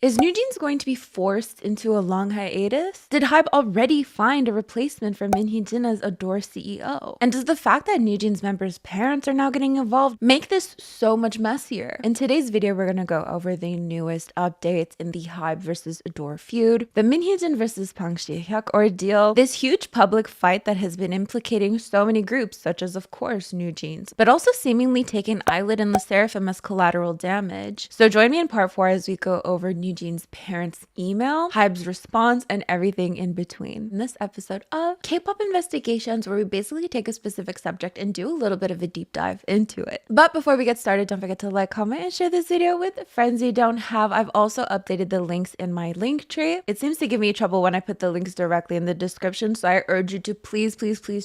Is NewJeans going to be forced into a long hiatus? Did Hybe already find a replacement for Min Hee-jin as Ador CEO? And does the fact that NewJeans members' parents are now getting involved make this so much messier? In today's video, we're going to go over the newest updates in the Hybe versus Ador feud, the Min Hee-jin versus Bang Si-hyuk ordeal, this huge public fight that has been implicating so many groups, such as, of course, NewJeans, but also seemingly taking Illit and the Sserafim as collateral damage. So join me in part 4 as we go over NewJeans' parents' email, Hybe's response, and everything in between in this episode of K-pop Investigations, where we basically take a specific subject and do a little bit of a deep dive into it. But before we get started, don't forget to like, comment, and share this video with friends you don't have. I've also updated the links in my link tree. It seems to give me trouble when I put the links directly in the description, so I urge you to please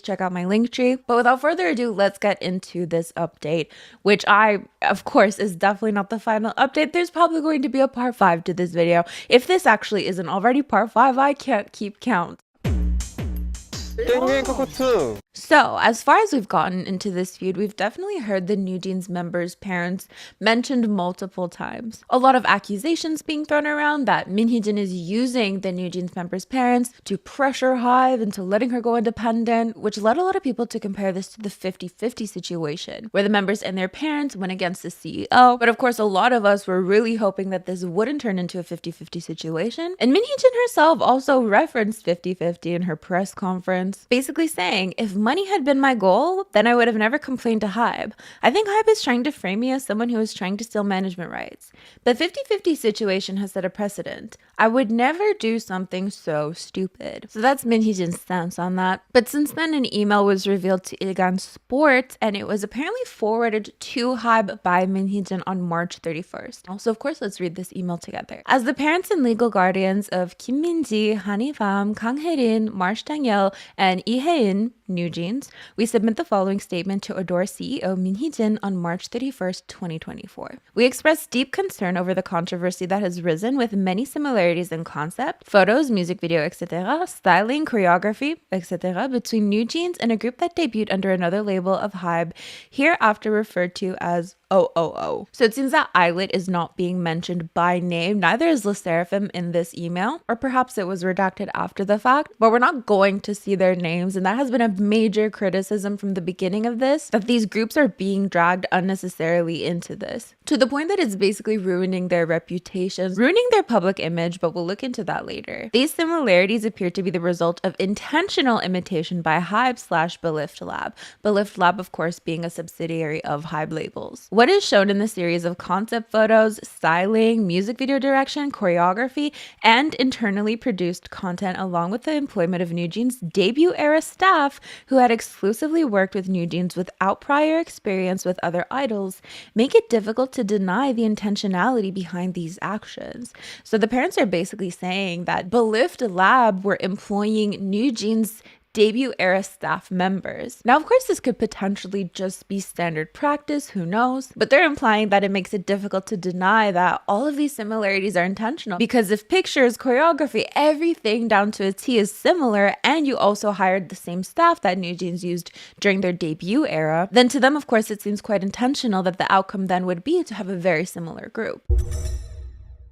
check out my link tree. But without further ado, let's get into this update, which of course, is definitely not the final update. There's probably going to be a part 5 to this video. If this actually isn't already part 5, I can't keep count. So, as far as we've gotten into this feud, we've definitely heard the NewJeans members' parents mentioned multiple times. A lot of accusations being thrown around that Min Hee-jin is using the NewJeans members' parents to pressure Hybe into letting her go independent, which led a lot of people to compare this to the 50-50 situation, where the members and their parents went against the CEO. But of course, a lot of us were really hoping that this wouldn't turn into a 50-50 situation. And Min Hee-jin herself also referenced 50-50 in her press conference, basically saying, if money had been my goal, then I would have never complained to Hybe. I think Hybe is trying to frame me as someone who is trying to steal management rights. The 50-50 situation has set a precedent. I would never do something so stupid. So that's Min Hee-jin's stance on that. But since then, an email was revealed to Ilgan Sports, and it was apparently forwarded to Hybe by Min Hee-jin on March 31st. Also, of course, let's read this email together. As the parents and legal guardians of Kim Min-ji, Han Hee-bam, Kang Hae-rin, March Dang-yeol, and Lee Hae-in, NewJeans, we submit the following statement to Ador CEO Min Hee-jin on March 31st, 2024. We express deep concern over the controversy that has risen with many similarities in concept, photos, music video, etc., styling, choreography, etc., between NewJeans and a group that debuted under another label of Hybe, hereafter referred to as OOO. So it seems that Illit is not being mentioned by name, neither is Le Sserafim in this email, or perhaps it was redacted after the fact, but we're not going to see their names, and that has been a major criticism from the beginning of this, that these groups are being dragged unnecessarily into this, to the point that it's basically ruining their reputations, ruining their public image, but we'll look into that later. These similarities appear to be the result of intentional imitation by Hybe/Belift Lab. Belift Lab, of course, being a subsidiary of Hybe labels. What is shown in the series of concept photos, styling, music video direction, choreography, and internally produced content, along with the employment of NewJeans' debut-era staff who had exclusively worked with NewJeans without prior experience with other idols, make it difficult to deny the intentionality behind these actions. So the parents are basically saying that Belift Lab were employing NewJeans' debut-era staff members. Now, of course, this could potentially just be standard practice, who knows? But they're implying that it makes it difficult to deny that all of these similarities are intentional, because if pictures, choreography, everything down to a T is similar, and you also hired the same staff that NewJeans used during their debut era, then to them, of course, it seems quite intentional that the outcome then would be to have a very similar group.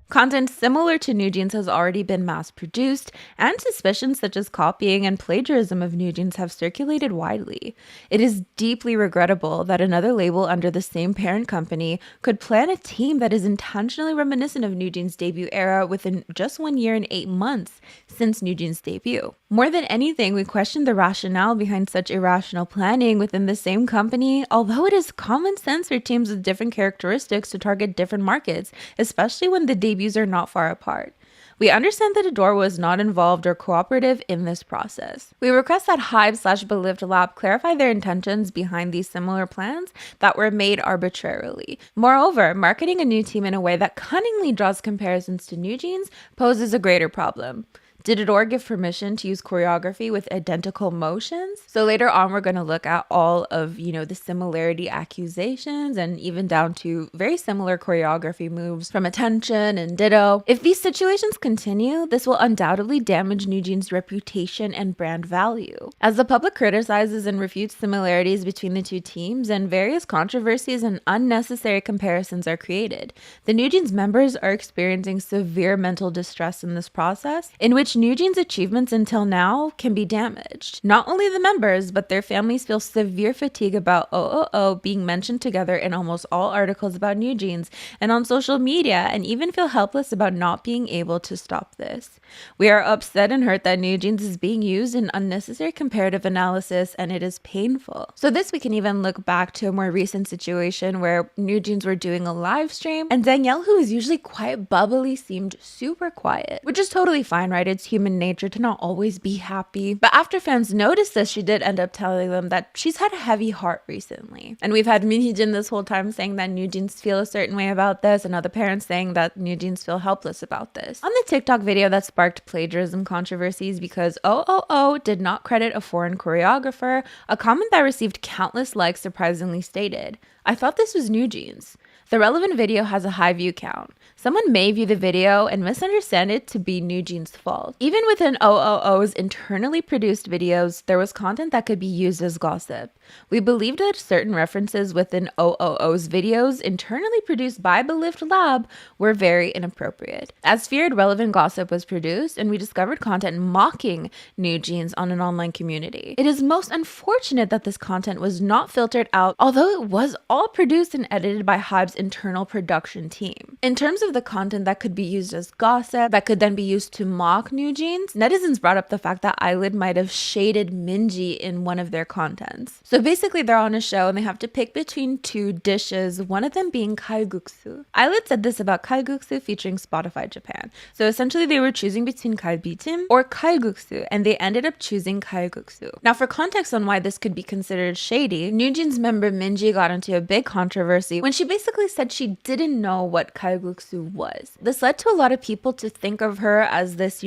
Content similar to NewJeans has already been mass-produced, and suspicions such as copying and plagiarism of NewJeans have circulated widely. It is deeply regrettable that another label under the same parent company could plan a team that is intentionally reminiscent of NewJeans' debut era within just 1 year and 8 months since NewJeans' debut. More than anything, we question the rationale behind such irrational planning within the same company, although it is common sense for teams with different characteristics to target different markets, especially when the debuts are not far apart. We understand that Ador was not involved or cooperative in this process. We request that Hybe/Belift Lab clarify their intentions behind these similar plans that were made arbitrarily. Moreover, marketing a new team in a way that cunningly draws comparisons to NewJeans poses a greater problem. Did Ador give permission to use choreography with identical motions? So later on, we're going to look at all of, the similarity accusations and even down to very similar choreography moves from Attention and Ditto. If these situations continue, this will undoubtedly damage NewJeans' reputation and brand value. As the public criticizes and refutes similarities between the two teams and various controversies and unnecessary comparisons are created, the NewJeans members are experiencing severe mental distress in this process, in which NewJeans' achievements until now can be damaged. Not only the members, but their families feel severe fatigue about OOO being mentioned together in almost all articles about NewJeans and on social media, and even feel helpless about not being able to stop this. We are upset and hurt that NewJeans is being used in unnecessary comparative analysis, and it is painful. So this we can even look back to a more recent situation where NewJeans were doing a live stream, and Danielle, who is usually quite bubbly, seemed super quiet, which is totally fine, right? It's human nature to not always be happy. But after fans noticed this, she did end up telling them that she's had a heavy heart recently. And we've had Minhyejin this whole time saying that NewJeans feel a certain way about this, and other parents saying that NewJeans feel helpless about this. On the TikTok video that sparked plagiarism controversies because OOO did not credit a foreign choreographer, a comment that received countless likes surprisingly stated, "I thought this was NewJeans." The relevant video has a high view count. Someone may view the video and misunderstand it to be NewJeans' fault. Even within OOO's internally produced videos, there was content that could be used as gossip. We believed that certain references within OOO's videos internally produced by Belift Lab were very inappropriate. As feared, relevant gossip was produced, and we discovered content mocking NewJeans on an online community. It is most unfortunate that this content was not filtered out, although it was all produced and edited by Hybe's internal production team. In terms of the content that could be used as gossip, that could then be used to mock NewJeans, netizens brought up the fact that Illit might have shaded Minji in one of their contents. So basically they're on a show and they have to pick between two dishes, one of them being kalguksu. Illit said this about kalguksu featuring Spotify Japan. So essentially they were choosing between kalbitim or kalguksu, and they ended up choosing kalguksu. Now for context on why this could be considered shady, NewJeans member Minji got into a big controversy when she basically said she didn't know what kalguksu was. This led to a lot of people to think of her as this,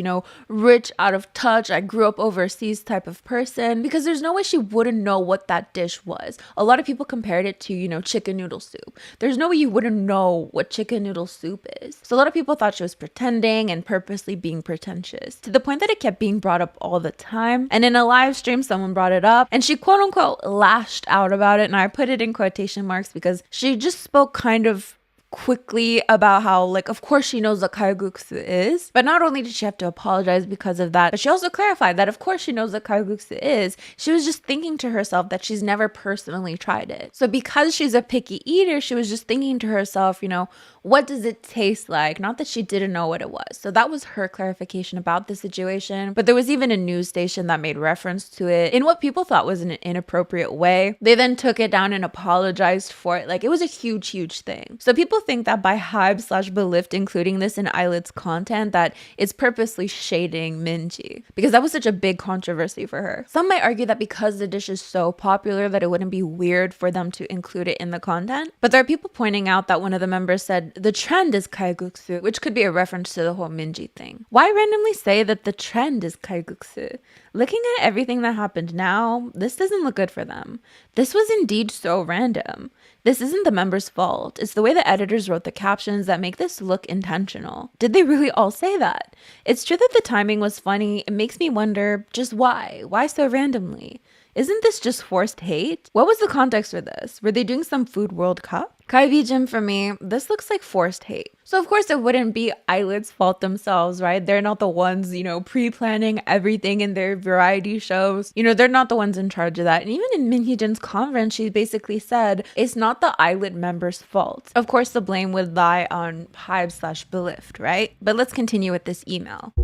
rich, out of touch, I grew up overseas type of person, because there's no way she wouldn't know what that dish was. A lot of people compared it to, chicken noodle soup. There's no way you wouldn't know what chicken noodle soup is. So a lot of people thought she was pretending and purposely being pretentious, to the point that it kept being brought up all the time. And in a live stream, someone brought it up and she quote unquote lashed out about it. And I put it in quotation marks because she just spoke kind of quickly about how, of course she knows what kalguksu is, but not only did she have to apologize because of that, but she also clarified that of course she knows what kalguksu is. She was just thinking to herself that she's never personally tried it. So because she's a picky eater, she was just thinking to herself, what does it taste like? Not that she didn't know what it was. So that was her clarification about the situation. But there was even a news station that made reference to it in what people thought was an inappropriate way. They then took it down and apologized for it. It was a huge, huge thing. So people think that by Hybe/Belift including this in Illit's content, that it's purposely shading Minji, because that was such a big controversy for her. Some might argue that because the dish is so popular that it wouldn't be weird for them to include it in the content. But there are people pointing out that one of the members said the trend is kalguksu, which could be a reference to the whole Minji thing. Why randomly say that the trend is kalguksu? Looking at everything that happened now, this doesn't look good for them. This was indeed so random. This isn't the members' fault. It's the way the editors wrote the captions that make this look intentional. Did they really all say that? It's true that the timing was funny. It makes me wonder just why? Why so randomly? Isn't this just forced hate? What was the context for this? Were they doing some Food World Cup? Kaibijim for me, this looks like forced hate. So of course it wouldn't be Illit's fault themselves, right? They're not the ones, pre-planning everything in their variety shows. They're not the ones in charge of that. And even in Minhyejin's conference, she basically said it's not the Illit members' fault. Of course, the blame would lie on Hybe/Belift, right? But let's continue with this email.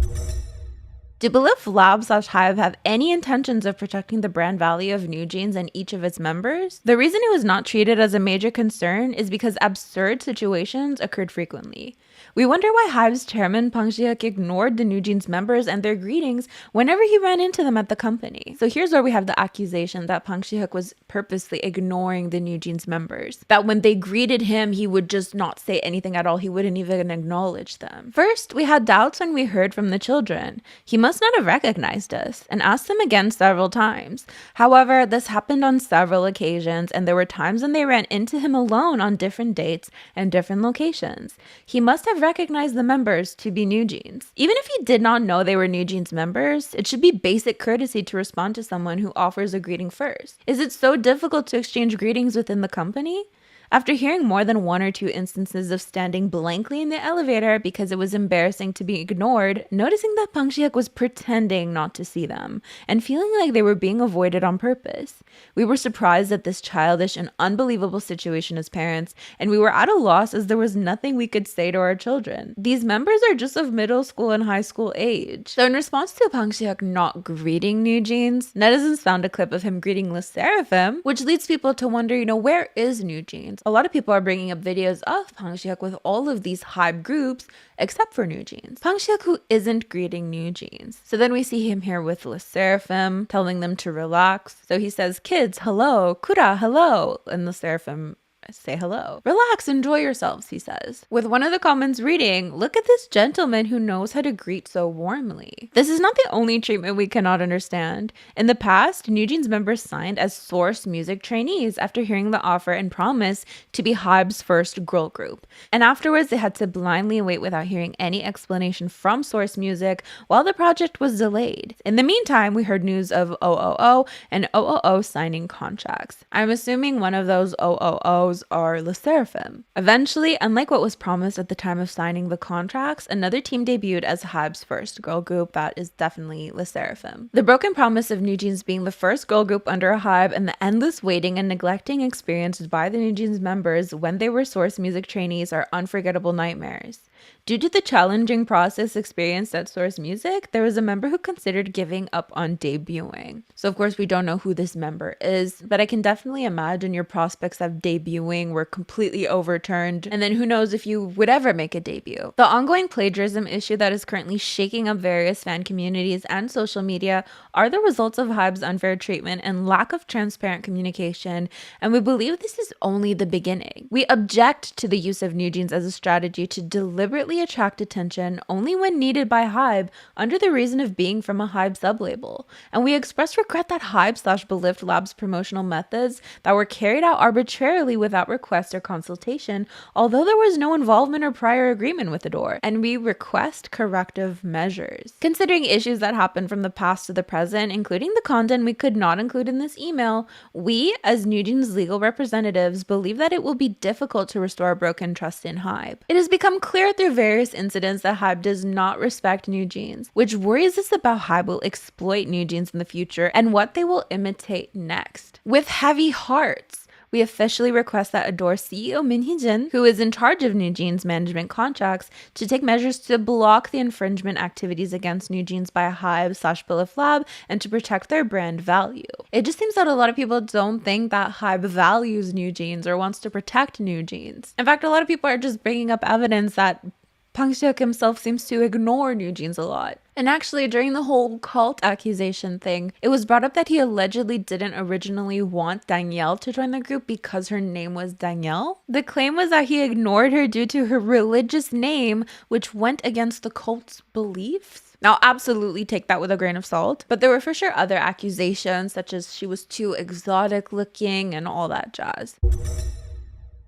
Do Belift Lab/Hybe have any intentions of protecting the brand value of NewJeans and each of its members? The reason it was not treated as a major concern is because absurd situations occurred frequently. We wonder why Hybe's chairman Bang Si-hyuk ignored the NewJeans members and their greetings whenever he ran into them at the company. So here's where we have the accusation that Bang Si-hyuk was purposely ignoring the NewJeans members. That when they greeted him, he would just not say anything at all. He wouldn't even acknowledge them. First, we had doubts when we heard from the children. He must not have recognized us and asked them again several times. However, this happened on several occasions, and there were times when they ran into him alone on different dates and different locations. He must have recognized the members to be NewJeans. Even if he did not know they were NewJeans members, it should be basic courtesy to respond to someone who offers a greeting first. Is it so difficult to exchange greetings within the company? After hearing more than 1 or 2 instances of standing blankly in the elevator because it was embarrassing to be ignored, noticing that Bang Si-hyuk was pretending not to see them, and feeling like they were being avoided on purpose, we were surprised at this childish and unbelievable situation as parents, and we were at a loss as there was nothing we could say to our children. These members are just of middle school and high school age. So in response to Bang Si-hyuk not greeting NewJeans, netizens found a clip of him greeting Sserafim, which leads people to wonder, where is NewJeans? A lot of people are bringing up videos of Bang Si-hyuk with all of these Hybe groups, except for NewJeans. Bang Si-hyuk who isn't greeting NewJeans. So then we see him here with Sserafim, telling them to relax. So he says, kids, hello, Kura, hello. And Sserafim say hello. Relax, enjoy yourselves, he says. With one of the comments reading, look at this gentleman who knows how to greet so warmly. This is not the only treatment we cannot understand. In the past, NewJeans members signed as Source Music trainees after hearing the offer and promise to be Hybe's first girl group. And afterwards, they had to blindly wait without hearing any explanation from Source Music while the project was delayed. In the meantime, we heard news of OOO and OOO signing contracts. I'm assuming one of those OOOs are Sserafim. Eventually, unlike what was promised at the time of signing the contracts, another team debuted as Hybe's first girl group. That is definitely Sserafim. The broken promise of NewJeans being the first girl group under a Hybe and the endless waiting and neglecting experienced by the NewJeans members when they were Source Music trainees are unforgettable nightmares. Due to the challenging process experienced at Source Music, there was a member who considered giving up on debuting. So of course we don't know who this member is, but I can definitely imagine your prospects of debuting were completely overturned, and then who knows if you would ever make a debut. The ongoing plagiarism issue that is currently shaking up various fan communities and social media are the results of Hybe's unfair treatment and lack of transparent communication, and we believe this is only the beginning. We object to the use of NewJeans as a strategy to deliberately attract attention only when needed by Hybe under the reason of being from a Hybe sublabel, and we express regret that Hybe/Belift Labs promotional methods that were carried out arbitrarily without request or consultation, although there was no involvement or prior agreement with Ador, and we request corrective measures. Considering issues that happened from the past to the present, including the content we could not include in this email, we, as NewJeans legal representatives, believe that it will be difficult to restore broken trust in Hybe. It has become clear through various incidents that Hybe does not respect NewJeans, which worries us about Hybe will exploit NewJeans in the future and what they will imitate next. With heavy hearts, we officially request that Ador CEO Min Hee-jin, who is in charge of NewJeans management contracts, to take measures to block the infringement activities against NewJeans by Hybe/Belift Lab and to protect their brand value. It just seems that a lot of people don't think that Hybe values NewJeans or wants to protect NewJeans. In fact, a lot of people are just bringing up evidence that Bang Si-hyuk himself seems to ignore NewJeans a lot. And actually, during the whole cult accusation thing, it was brought up that he allegedly didn't originally want Danielle to join the group because her name was Danielle. The claim was that he ignored her due to her religious name, which went against the cult's beliefs. Now, absolutely take that with a grain of salt, but there were for sure other accusations, such as she was too exotic looking and all that jazz.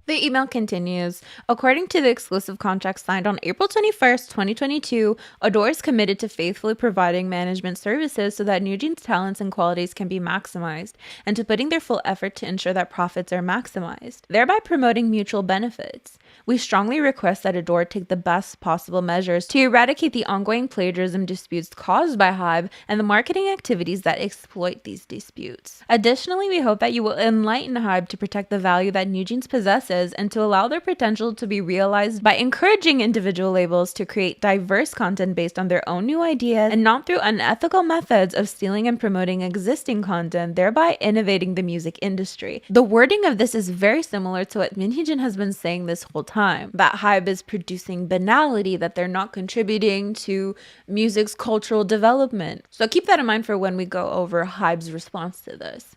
The email continues, according to the exclusive contract signed on April 21st, 2022, Ador is committed to faithfully providing management services so that NewJeans' talents and qualities can be maximized, and to putting their full effort to ensure that profits are maximized, thereby promoting mutual benefits. We strongly request that Ador take the best possible measures to eradicate the ongoing plagiarism disputes caused by Hybe and the marketing activities that exploit these disputes. Additionally, we hope that you will enlighten Hybe to protect the value that NewJeans possesses and to allow their potential to be realized by encouraging individual labels to create diverse content based on their own new ideas and not through unethical methods of stealing and promoting existing content, thereby innovating the music industry. The wording of this is very similar to what Min Hee-jin has been saying this whole single time. That Hybe is producing banality, that they're not contributing to music's cultural development. So keep that in mind for when we go over Hybe's response to this.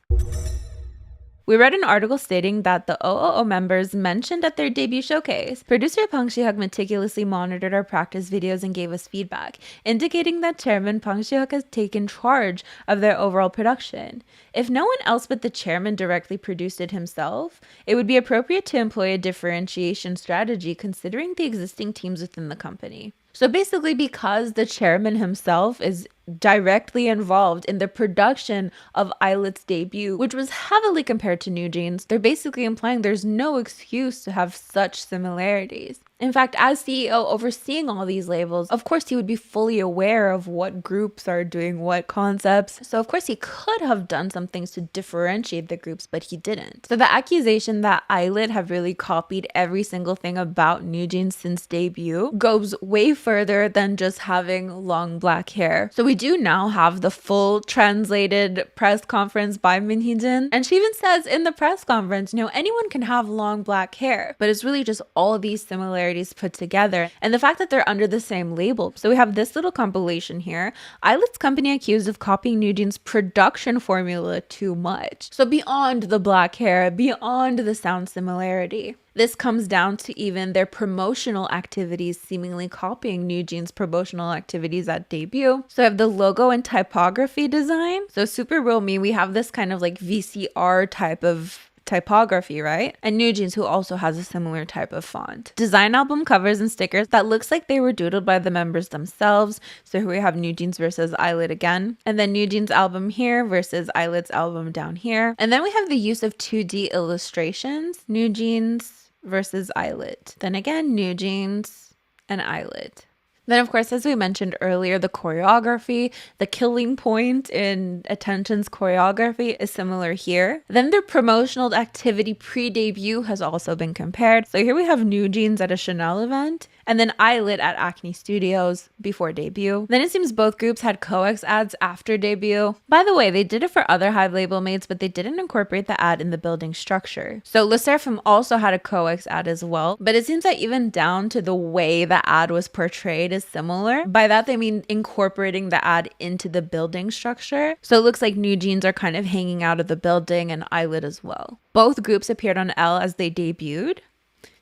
We read an article stating that the OOO members mentioned at their debut showcase, producer Pang Si-hyuk meticulously monitored our practice videos and gave us feedback, indicating that chairman Pang Si-hyuk has taken charge of their overall production. If no one else but the chairman directly produced it himself, it would be appropriate to employ a differentiation strategy considering the existing teams within the company. So basically, because the chairman himself is directly involved in the production of Illit's debut, which was heavily compared to NewJeans, they're basically implying there's no excuse to have such similarities. In fact, as CEO overseeing all these labels, of course he would be fully aware of what groups are doing what concepts. So of course he could have done some things to differentiate the groups, but he didn't. So the accusation that Illit have really copied every single thing about NewJeans since debut goes way further than just having long black hair. So we do now have the full translated press conference by Min Hee-jin, and she even says in the press conference, anyone can have long black hair, but it's really just all these similarities put together and the fact that they're under the same label. So we have this little compilation here. Illit's company accused of copying NewJeans' production formula too much. So beyond the black hair, beyond the sound similarity, this comes down to even their promotional activities seemingly copying NewJeans' promotional activities at debut. So I have the logo and typography design. So Super Real Me, we have this kind of like VCR type of typography, right? And NewJeans, who also has a similar type of font. Design album covers and stickers that looks like they were doodled by the members themselves. So here we have NewJeans versus Illit again. And then NewJeans album here versus Illit's album down here. And then we have the use of 2D illustrations. NewJeans versus Illit. Then again, NewJeans and Illit. Then, of course, as we mentioned earlier, the choreography, the killing point in Attention's choreography is similar here. Then their promotional activity pre-debut has also been compared. So here we have NewJeans at a Chanel event, and then Illit at Acne Studios before debut. Then it seems both groups had coax ads after debut. By the way, they did it for other Hybe label mates, but they didn't incorporate the ad in the building structure. So Sserafim also had a coax ad as well, but it seems that even down to the way the ad was portrayed is similar. By that, they mean incorporating the ad into the building structure. So it looks like NewJeans are kind of hanging out of the building and Illit as well. Both groups appeared on L as they debuted.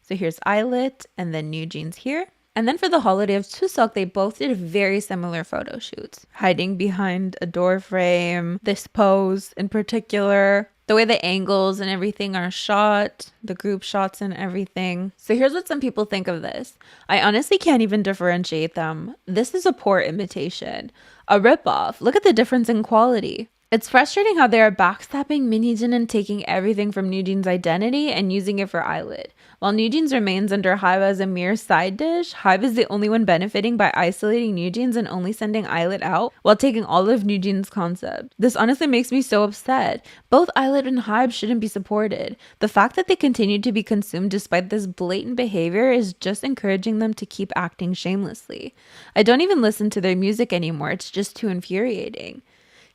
So here's Illit and then NewJeans here. And then for the holiday of Chuseok, they both did very similar photo shoots, hiding behind a door frame, this pose in particular, the way the angles and everything are shot, the group shots and everything. So here's what some people think of this. I honestly can't even differentiate them. This is a poor imitation, a ripoff. Look at the difference in quality. It's frustrating how they are backstabbing Min Hee-jin and taking everything from NewJeans' identity and using it for Illit. While NewJeans remains under Hybe as a mere side dish, Hybe is the only one benefiting by isolating NewJeans and only sending Illit out while taking all of NewJeans' concept. This honestly makes me so upset. Both Illit and Hybe shouldn't be supported. The fact that they continue to be consumed despite this blatant behavior is just encouraging them to keep acting shamelessly. I don't even listen to their music anymore. It's just too infuriating.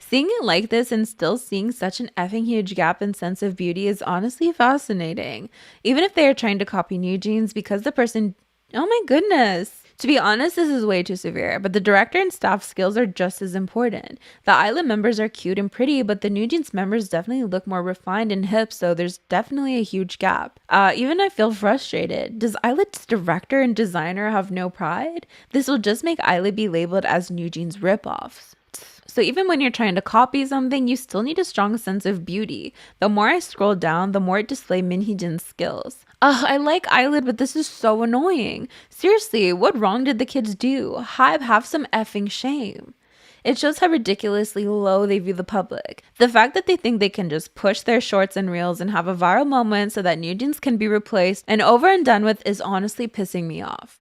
Seeing it like this and still seeing such an effing huge gap in sense of beauty is honestly fascinating. Even if they are trying to copy NewJeans because the person... Oh my goodness. To be honest, this is way too severe, but the director and staff skills are just as important. The Illit members are cute and pretty, but the NewJeans members definitely look more refined and hip, so there's definitely a huge gap. Even I feel frustrated. Does Illit's director and designer have no pride? This will just make Illit be labeled as NewJeans ripoffs. So even when you're trying to copy something, you still need a strong sense of beauty. The more I scroll down, the more it displays Min Hee-jin's skills. I like Illit, but this is so annoying. Seriously, what wrong did the kids do? Hybe, have some effing shame. It shows how ridiculously low they view the public. The fact that they think they can just push their shorts and reels and have a viral moment so that NewJeans can be replaced and over and done with is honestly pissing me off.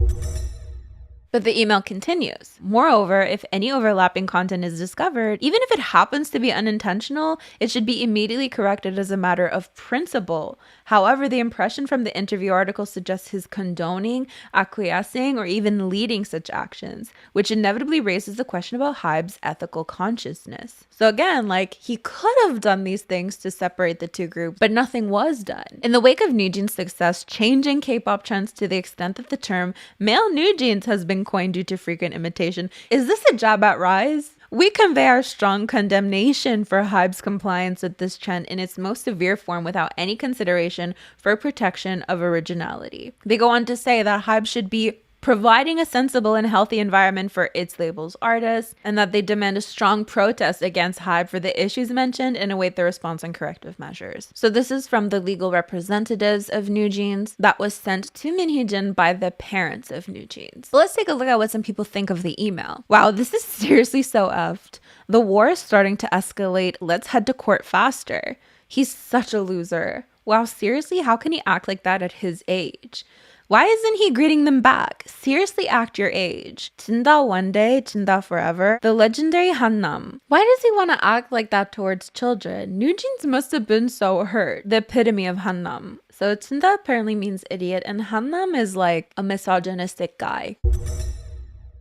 But the email continues. Moreover, if any overlapping content is discovered, even if it happens to be unintentional, it should be immediately corrected as a matter of principle. However, the impression from the interview article suggests his condoning, acquiescing, or even leading such actions, which inevitably raises the question about Hybe's ethical consciousness. So again, like, he could have done these things to separate the two groups, but nothing was done. In the wake of NewJeans' success changing K-pop trends to the extent that the term male NewJeans has been coined due to frequent imitation, is this a jab at Rise? We convey our strong condemnation for Hybe's compliance with this trend in its most severe form without any consideration for protection of originality. They go on to say that Hybe should be providing a sensible and healthy environment for its label's artists, and that they demand a strong protest against Hybe for the issues mentioned and await the response and corrective measures. So this is from the legal representatives of NewJeans that was sent to Min Hee-jin by the parents of NewJeans. So let's take a look at what some people think of the email. Wow, this is seriously so effed. The war is starting to escalate. Let's head to court faster. He's such a loser. Wow, seriously, how can he act like that at his age? Why isn't he greeting them back? Seriously, act your age. 진다 one day, 진다 forever. The legendary Hannam. Why does he want to act like that towards children? NewJeans must have been so hurt. The epitome of Hannam. So 진다 apparently means idiot, and Hannam is like a misogynistic guy.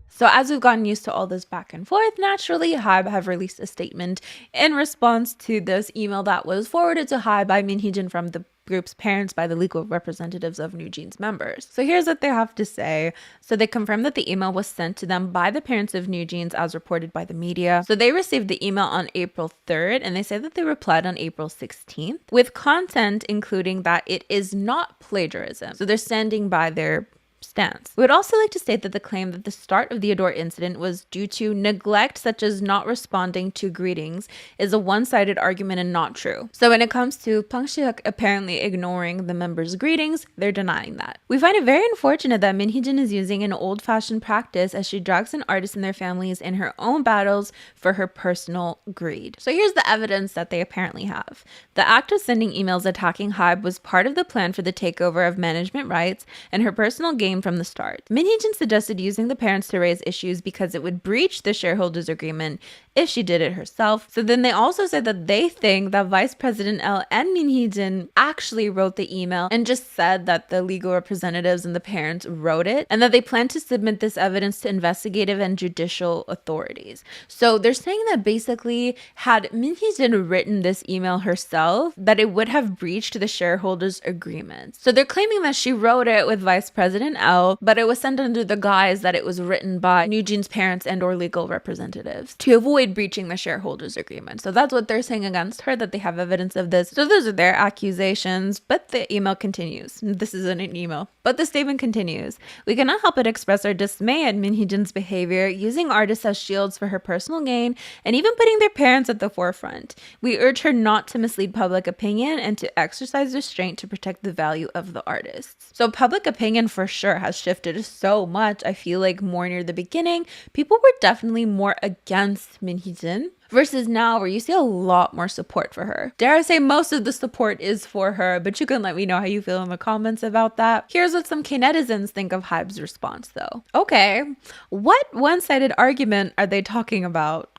So as we've gotten used to all this back and forth, naturally, Hybe have released a statement in response to this email that was forwarded to Hybe by Min Hee-jin from the group's parents by the legal representatives of NewJeans members. So here's what they have to say. So they confirm that the email was sent to them by the parents of NewJeans as reported by the media. So they received the email on April 3rd, and they say that they replied on April 16th with content including that it is not plagiarism. So they're standing by their stance. We would also like to state that the claim that the start of the Ador incident was due to neglect, such as not responding to greetings, is a one-sided argument and not true. So when it comes to Hyuk apparently ignoring the members' greetings, they're denying that. We find it very unfortunate that Min Hee-jin is using an old-fashioned practice as she drags in artists and their families in her own battles for her personal greed. So here's the evidence that they apparently have. The act of sending emails attacking Hybe was part of the plan for the takeover of management rights and her personal gain from the start. Min Hee-jin suggested using the parents to raise issues because it would breach the shareholders agreement if she did it herself. So then they also said that they think that Vice President L and Min Hee-jin actually wrote the email and just said that the legal representatives and the parents wrote it, and that they plan to submit this evidence to investigative and judicial authorities. So they're saying that basically had Min Hee-jin written this email herself, that it would have breached the shareholders agreement. So they're claiming that she wrote it with Vice President L, but it was sent under the guise that it was written by NewJeans' parents and or legal representatives to avoid breaching the shareholders agreement. So that's what they're saying against her, that they have evidence of this. So those are their accusations, but the email continues. This isn't an email, but the statement continues. We cannot help but express our dismay at Min Hee-jin's behavior, using artists as shields for her personal gain and even putting their parents at the forefront. We urge her not to mislead public opinion and to exercise restraint to protect the value of the artists. So public opinion for sure has shifted so much. I feel like more near the beginning, people were definitely more against Min Hee-jin versus now where you see a lot more support for her. Dare I say most of the support is for her, but you can let me know how you feel in the comments about that. Here's what some Netizens think of Hybe's response though. Okay, what one-sided argument are they talking about?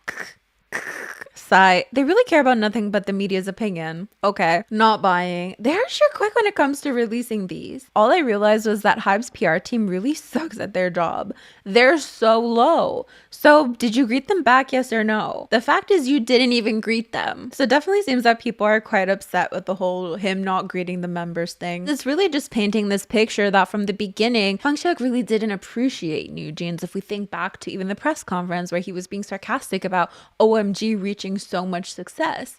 Sigh. They really care about nothing but the media's opinion. Okay, not buying. They're sure quick when it comes to releasing these. All I realized was that Hybe's PR team really sucks at their job. They're so low. So did you greet them back, yes or no? The fact is you didn't even greet them. So it definitely seems that people are quite upset with the whole him not greeting the members thing. It's really just painting this picture that from the beginning, Hyuk really didn't appreciate NewJeans. If we think back to even the press conference where he was being sarcastic about OMG reaching so much success.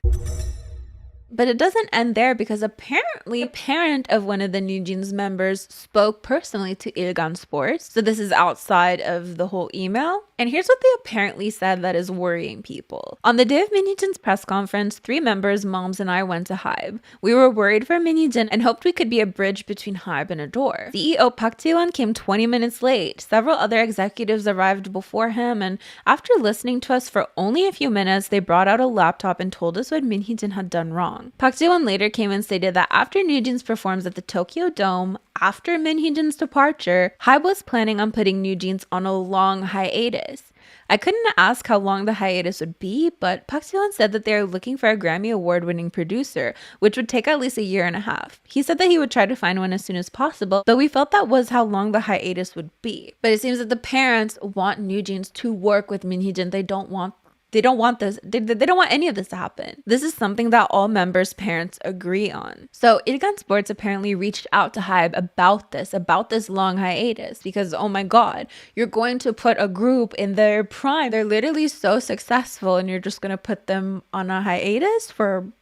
But it doesn't end there, because apparently a parent of one of the NewJeans members spoke personally to Illit Sports. So this is outside of the whole email. And here's what they apparently said that is worrying people. On the day of Min Hee-jin's press conference, 3 members, moms, and I went to Hybe. We were worried for Min Hee-jin and hoped we could be a bridge between Hybe and Ador. CEO Park Ji-won came 20 minutes late. Several other executives arrived before him, and after listening to us for only a few minutes, they brought out a laptop and told us what Min Hee-jin had done wrong. long. Park Ji-won later came and stated that after NewJeans performs at the Tokyo Dome, after Min Hee-jin's departure, Hybe was planning on putting NewJeans on a long hiatus. I couldn't ask how long the hiatus would be, but Park Ji-won said that they are looking for a Grammy Award-winning producer, which would take at least a year and a half. He said that he would try to find one as soon as possible, but we felt that was how long the hiatus would be. But it seems that the parents want NewJeans to work with Min Hee-jin. They don't want this. They don't want any of this to happen. This is something that all members' parents agree on. So Illit Sports apparently reached out to Hybe about this long hiatus, because oh my god, you're going to put a group in their prime. They're literally so successful and you're just going to put them on a hiatus for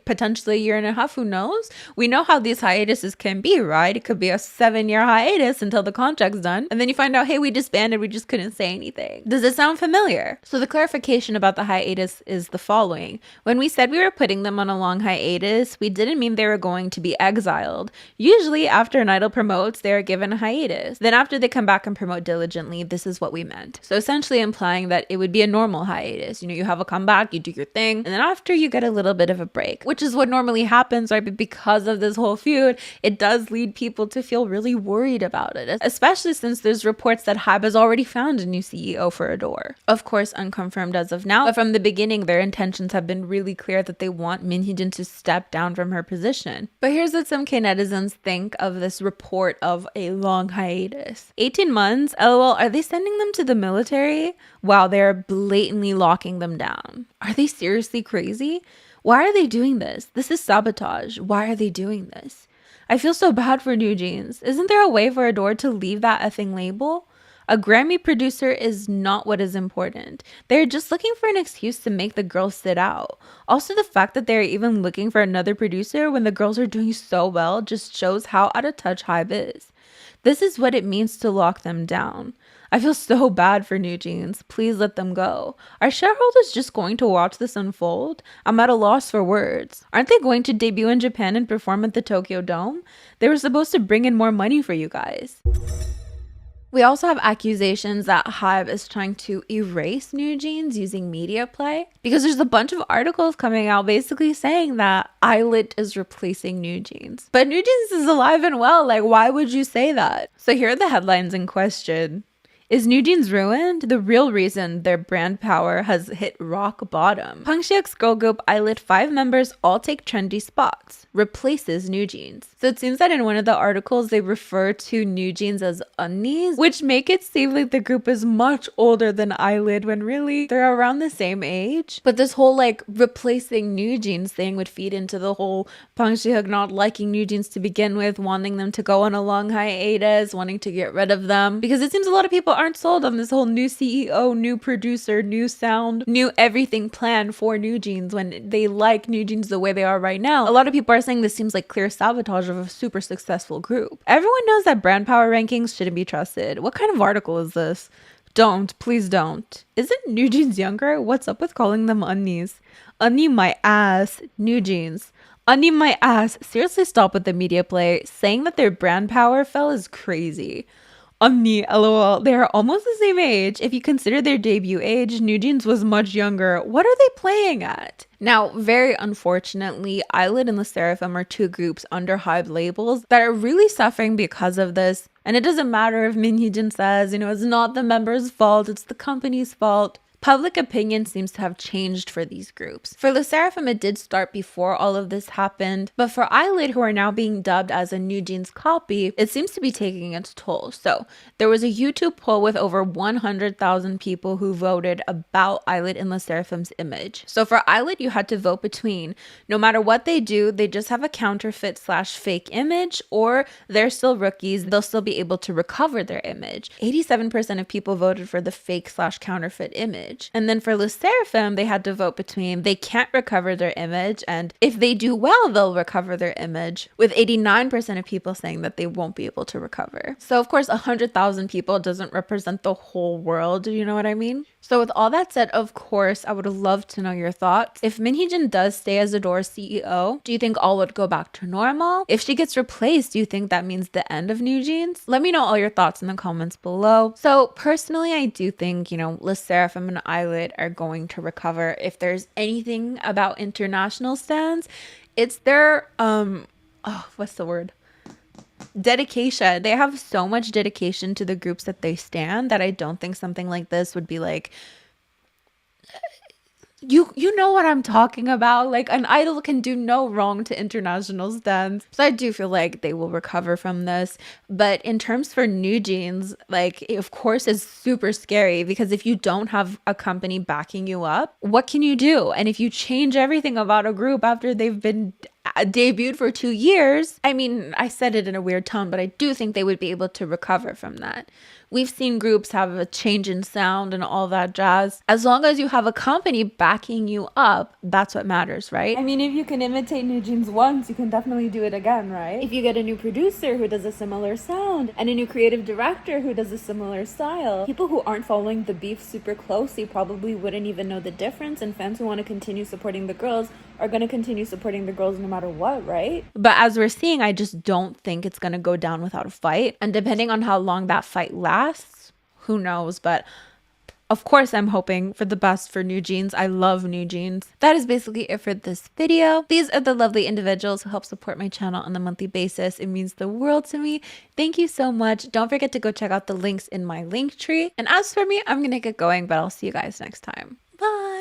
potentially a year and a half. Who knows? We know how these hiatuses can be, right? It could be a 7-year hiatus until the contract's done, and then you find out, hey, we disbanded, we just couldn't say anything. Does it sound familiar? So the clarification about the hiatus is the following. When we said we were putting them on a long hiatus, we didn't mean they were going to be exiled. Usually after an idol promotes, they are given a hiatus. Then after they come back and promote diligently, this is what we meant. So essentially implying that it would be a normal hiatus. You have a comeback, you do your thing, and then after you get a little bit of a break, which is what normally happens, right? But because of this whole feud, it does lead people to feel really worried about it, especially since there's reports that Hybe has already found a new CEO for Ador. Of course, unconfirmed as of now, but from the beginning, their intentions have been really clear that they want Min Hee-jin to step down from her position. But here's what some K-netizens think of this report of a long hiatus. 18 months? LOL, are they sending them to the military? Wow, they're blatantly locking them down. Are they seriously crazy? Why are they doing this? This is sabotage. Why are they doing this? I feel so bad for NewJeans. Isn't there a way for Ador to leave that effing label? A Grammy producer is not what is important. They're just looking for an excuse to make the girls sit out. Also, the fact that they're even looking for another producer when the girls are doing so well just shows how out of touch Hybe is. This is what it means to lock them down. I feel so bad for NewJeans. Please let them go. Are shareholders just going to watch this unfold? I'm at a loss for words. Aren't they going to debut in Japan and perform at the Tokyo Dome? They were supposed to bring in more money for you guys. We also have accusations that Hybe is trying to erase NewJeans using media play, because there's a bunch of articles coming out basically saying that Illit is replacing NewJeans. But NewJeans is alive and well. Like, why would you say that? So here are the headlines in question. Is NewJeans ruined? The real reason their brand power has hit rock bottom. Hyuk's girl group Illit 5 members all take trendy spots. Replaces NewJeans. So it seems that in one of the articles they refer to NewJeans as unnies, which make it seem like the group is much older than Illit when really they're around the same age. But this whole like replacing NewJeans thing would feed into the whole Hyuk not liking NewJeans to begin with, wanting them to go on a long hiatus, wanting to get rid of them, because it seems a lot of people aren't sold on this whole new CEO, new producer, new sound, new everything plan for NewJeans when they like NewJeans the way they are right now. A lot of people are saying this seems like clear sabotage of a super successful group. Everyone knows that brand power rankings shouldn't be trusted. What kind of article is this? Don't, please don't. Isn't NewJeans younger? What's up with calling them unnies? Unnie my ass, NewJeans. Unnie my ass. Seriously, stop with the media play. Saying that their brand power fell is crazy. Unnie, lol. They are almost the same age. If you consider their debut age, NewJeans was much younger. What are they playing at? Now, very unfortunately, Illit and the Sserafim are two groups under Hybe labels that are really suffering because of this. And it doesn't matter if Min Hee-jin says, it's not the members' fault, it's the company's fault. Public opinion seems to have changed for these groups. For the Sserafim, it did start before all of this happened, but for Illit, who are now being dubbed as a NewJeans copy, it seems to be taking its toll. So there was a YouTube poll with over 100,000 people who voted about Illit and the Sserafim's image. So for Illit, you had to vote between, no matter what they do, they just have a counterfeit/fake image, or they're still rookies, they'll still be able to recover their image. 87% of people voted for the fake/counterfeit image. And then for the Sserafim, they had to vote between they can't recover their image, and if they do well, they'll recover their image, with 89% of people saying that they won't be able to recover. So of course, 100,000 people doesn't represent the whole world, you know what I mean? So with all that said, of course, I would love to know your thoughts. If Min Hee-jin does stay as Ador's CEO, do you think all would go back to normal? If she gets replaced, do you think that means the end of NewJeans? Let me know all your thoughts in the comments below. So personally, I do think, the Sserafim and Illit are going to recover. If there's anything about international stands, It's their what's the word? Dedication. They have so much dedication to the groups that they stand that I don't think something like this would be like, you know what I'm talking about. Like, an idol can do no wrong to international stands. So I do feel like they will recover from this. But in terms for NewJeans, like, of course it's super scary because if you don't have a company backing you up, what can you do? And if you change everything about a group after they've been debuted for 2 years, I mean, I said it in a weird tone, but I do think they would be able to recover from that. We've seen groups have a change in sound and all that jazz. As long as you have a company backing you up, that's what matters, right? I mean, if you can imitate NewJeans once, you can definitely do it again, right? If you get a new producer who does a similar sound and a new creative director who does a similar style, people who aren't following the beef super closely probably wouldn't even know the difference, and fans who want to continue supporting the girls are going to continue supporting the girls no matter what, right? But as we're seeing, I just don't think it's going to go down without a fight. And depending on how long that fight lasts, who knows? But of course, I'm hoping for the best for NewJeans. I love NewJeans. That is basically it for this video. These are the lovely individuals who help support my channel on a monthly basis. It means the world to me. Thank you so much. Don't forget to go check out the links in my link tree. And as for me, I'm going to get going, but I'll see you guys next time. Bye.